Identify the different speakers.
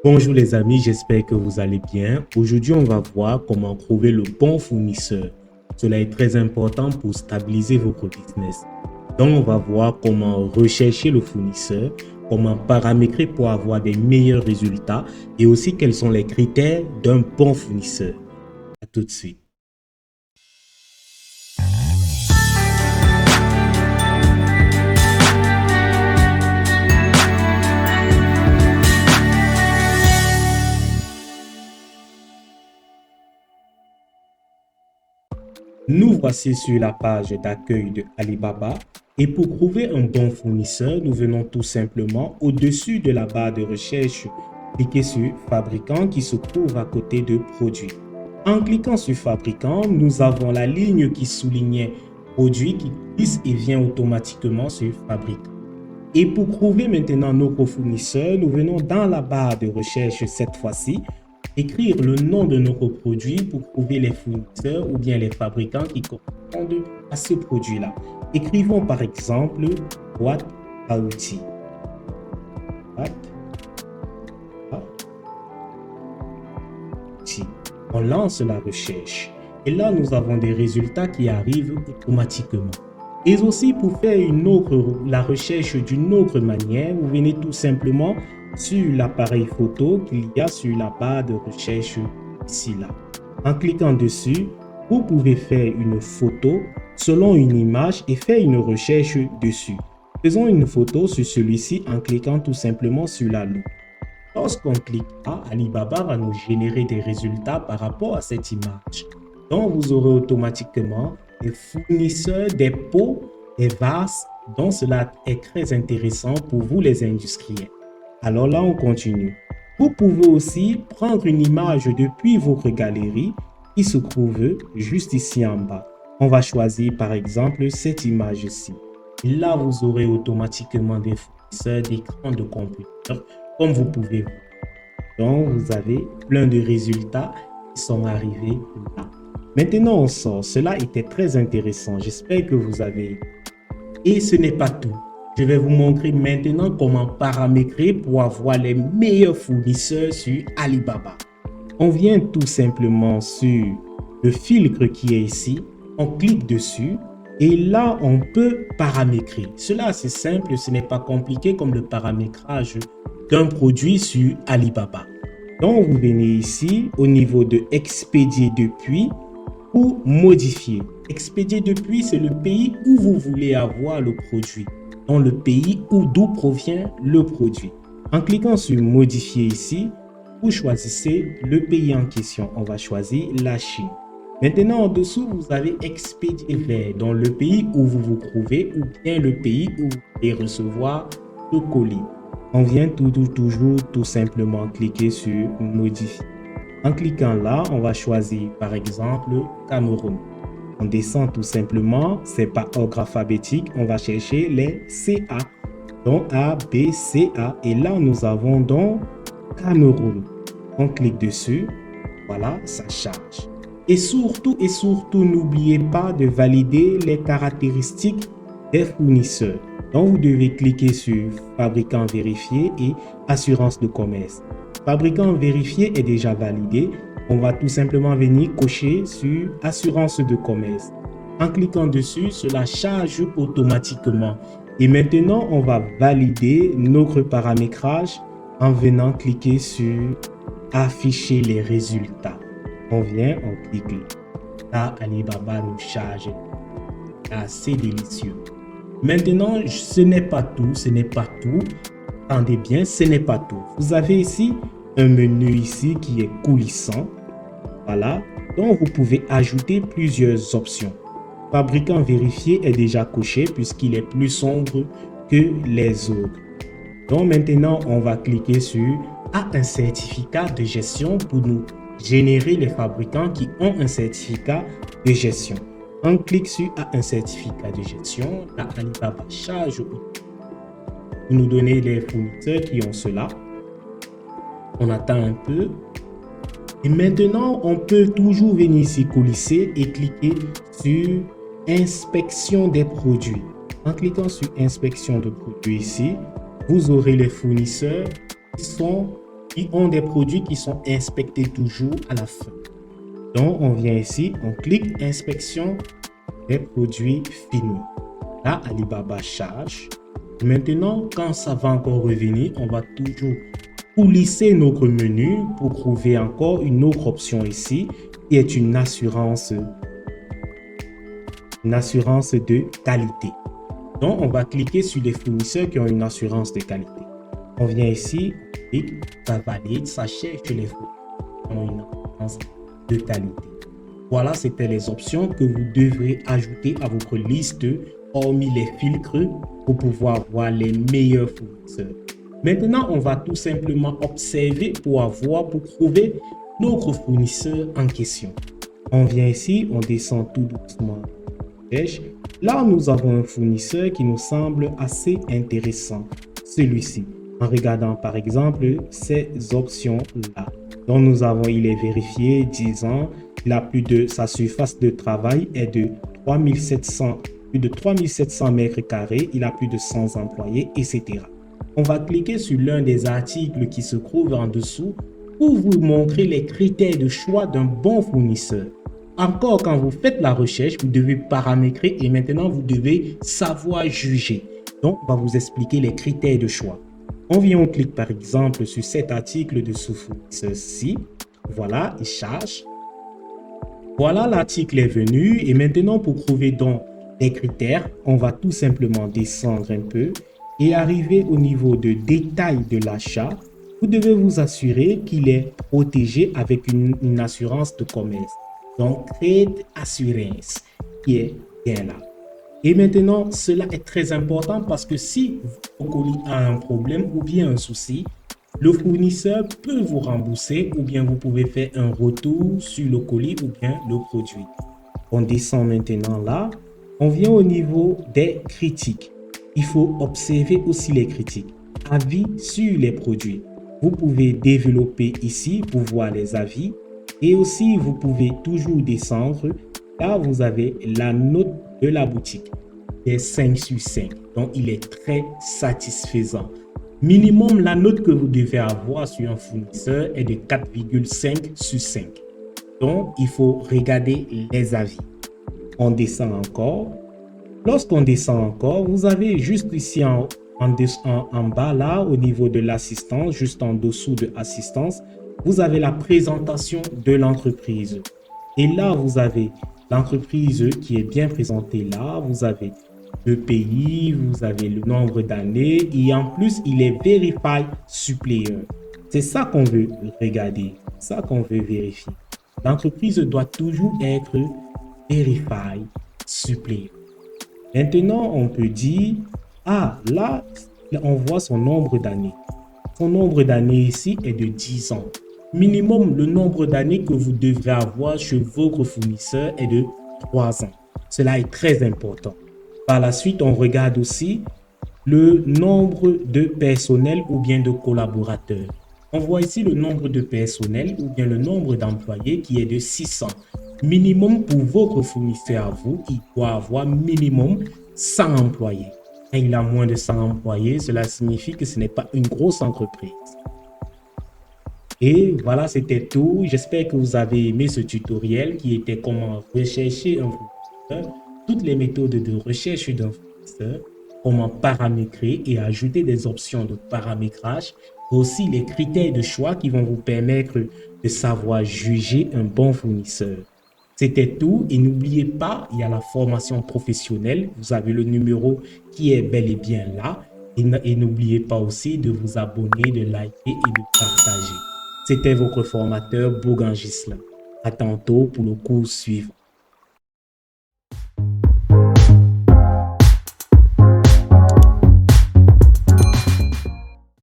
Speaker 1: Bonjour les amis, j'espère que vous allez bien. Aujourd'hui, on va voir comment trouver le bon fournisseur. Cela est très important pour stabiliser votre business. Donc, on va voir comment rechercher le fournisseur, comment paramétrer pour avoir des meilleurs résultats et aussi quels sont les critères d'un bon fournisseur. À tout de suite. Nous voici sur la page d'accueil de Alibaba et pour trouver un bon fournisseur, nous venons tout simplement au-dessus de la barre de recherche, cliquer sur fabricant qui se trouve à côté de produit. En cliquant sur fabricant, nous avons la ligne qui soulignait produit qui glisse et vient automatiquement sur fabricant. Et pour trouver maintenant notre fournisseur, nous venons dans la barre de recherche cette fois-ci, écrire le nom de notre produit pour trouver les fournisseurs ou bien les fabricants qui correspondent à ce produit-là. Écrivons par exemple boîte à outils. Boîte à outils. On lance la recherche et là nous avons des résultats qui arrivent automatiquement. Et aussi pour faire la recherche d'une autre manière, vous venez tout simplement sur l'appareil photo qu'il y a sur la barre de recherche ici là. En cliquant dessus, vous pouvez faire une photo selon une image et faire une recherche dessus. Faisons une photo sur celui-ci en cliquant tout simplement sur la loupe. Lorsqu'on clique là, Alibaba va nous générer des résultats par rapport à cette image. Donc, vous aurez automatiquement des fournisseurs, des pots, des vases. Donc, cela est très intéressant pour vous les industriels. Alors là, on continue. Vous pouvez aussi prendre une image depuis votre galerie qui se trouve juste ici en bas. On va choisir par exemple cette image-ci. Là, vous aurez automatiquement des fournisseurs d'écran de computer comme vous pouvez voir. Donc, vous avez plein de résultats qui sont arrivés là. Maintenant, on sort. Cela était très intéressant. J'espère que vous avez. Et ce n'est pas tout. Je vais vous montrer maintenant comment paramétrer pour avoir les meilleurs fournisseurs sur Alibaba. On vient tout simplement sur le filtre qui est ici. On clique dessus et là, on peut paramétrer. Cela, c'est simple. Ce n'est pas compliqué comme le paramétrage d'un produit sur Alibaba. Donc, vous venez ici au niveau de expédier depuis ou modifier. Expédier depuis, c'est le pays où vous voulez avoir le produit. Donc, le pays d'où provient le produit. En cliquant sur modifier ici, vous choisissez le pays en question. On va choisir la Chine. Maintenant, en dessous, vous avez expédier vers, dans le pays où vous vous trouvez ou bien le pays où vous voulez recevoir le colis. On vient toujours tout simplement cliquer sur modifier. En cliquant là, on va choisir par exemple Cameroun. On descend tout simplement, c'est par ordre alphabétique, on va chercher les CA. Donc A, B, C, A. Et là, nous avons donc Cameroun. On clique dessus, voilà, ça charge. Et surtout, n'oubliez pas de valider les caractéristiques des fournisseurs. Donc, vous devez cliquer sur fabricant vérifié et assurance de commerce. Fabricant vérifié est déjà validé. On va tout simplement venir cocher sur assurance de commerce. En cliquant dessus, cela charge automatiquement. Et maintenant, on va valider notre paramétrage en venant cliquer sur afficher les résultats. On vient, on clique là. Alibaba nous charge. Assez délicieux. Maintenant, ce n'est pas tout, Attendez bien, ce n'est pas tout. Vous avez ici un menu ici qui est coulissant. Voilà. Donc, vous pouvez ajouter plusieurs options. Fabricant vérifié est déjà coché puisqu'il est plus sombre que les autres. Donc, maintenant, on va cliquer sur un certificat de gestion pour nous générer les fabricants qui ont un certificat de gestion. On clique sur un certificat de gestion. La Alibaba charge pour nous donner les fournisseurs qui ont cela. On attend un peu. Et maintenant, on peut toujours venir ici coulisser et cliquer sur inspection des produits. En cliquant sur inspection de produits ici, vous aurez les fournisseurs qui sont qui ont des produits qui sont inspectés toujours à la fin. Donc, on vient ici, on clique inspection des produits finis. Là, Alibaba charge. Maintenant, quand ça va encore revenir, on va toujours coulisser notre menu pour trouver encore une autre option ici qui est une assurance de qualité. Donc, on va cliquer sur les fournisseurs qui ont une assurance de qualité. On vient ici, on clique, ça valide, ça cherche les fournisseurs qui ont une assurance de qualité. Voilà, c'était les options que vous devrez ajouter à votre liste hormis les filtres pour pouvoir voir les meilleurs fournisseurs. Maintenant, on va tout simplement observer pour trouver notre fournisseur en question. On vient ici, on descend tout doucement. Là, nous avons un fournisseur qui nous semble assez intéressant, celui-ci. En regardant par exemple ces options-là. Donc nous avons, il est vérifié, 10 ans, il a sa surface de travail est de plus de 3700 mètres carrés, il a plus de 100 employés, etc. On va cliquer sur l'un des articles qui se trouve en dessous pour vous montrer les critères de choix d'un bon fournisseur. Encore, quand vous faites la recherche, vous devez paramétrer et maintenant vous devez savoir juger. Donc, on va vous expliquer les critères de choix. On vient, on clique par exemple sur cet article de ce fournisseur-ci. Voilà, il charge. Voilà, l'article est venu et maintenant pour trouver donc les critères, on va tout simplement descendre un peu et arriver au niveau de détail de l'achat. Vous devez vous assurer qu'il est protégé avec une assurance de commerce. Donc, Trade Assurance qui est bien là. Et maintenant, cela est très important parce que si votre colis a un problème ou bien un souci, le fournisseur peut vous rembourser ou bien vous pouvez faire un retour sur le colis ou bien le produit. On descend maintenant là. On vient au niveau des critiques. Il faut observer aussi les critiques. Avis sur les produits. Vous pouvez développer ici pour voir les avis. Et aussi, vous pouvez toujours descendre. Là, vous avez la note de la boutique. C'est 5 sur 5. Donc, il est très satisfaisant. Minimum, la note que vous devez avoir sur un fournisseur est de 4,5 sur 5. Donc, il faut regarder les avis. On descend encore. Lorsqu'on descend encore, vous avez juste ici en bas, là, au niveau de l'assistance, juste en dessous de assistance, vous avez la présentation de l'entreprise. Et là, vous avez l'entreprise qui est bien présentée là. Vous avez le pays, vous avez le nombre d'années et en plus, il est Verified Supplier. C'est ça qu'on veut regarder, ça qu'on veut vérifier. L'entreprise doit toujours être Verified Supplier. Maintenant, on peut dire, ah, là, on voit son nombre d'années. Son nombre d'années ici est de 10 ans. Minimum, le nombre d'années que vous devrez avoir chez votre fournisseur est de 3 ans. Cela est très important. Par la suite, on regarde aussi le nombre de personnels ou bien de collaborateurs. On voit ici le nombre de personnels ou bien le nombre d'employés qui est de 600. Minimum pour votre fournisseur à vous, il doit avoir minimum 100 employés. Quand il a moins de 100 employés, cela signifie que ce n'est pas une grosse entreprise. Et voilà, c'était tout. J'espère que vous avez aimé ce tutoriel qui était comment rechercher un fournisseur, toutes les méthodes de recherche d'un fournisseur, comment paramétrer et ajouter des options de paramétrage, aussi les critères de choix qui vont vous permettre de savoir juger un bon fournisseur. C'était tout et n'oubliez pas, il y a la formation professionnelle. Vous avez le numéro qui est bel et bien là. Et n'oubliez pas aussi de vous abonner, de liker et de partager. C'était votre formateur Bougan Gislain. À tantôt pour le cours suivant.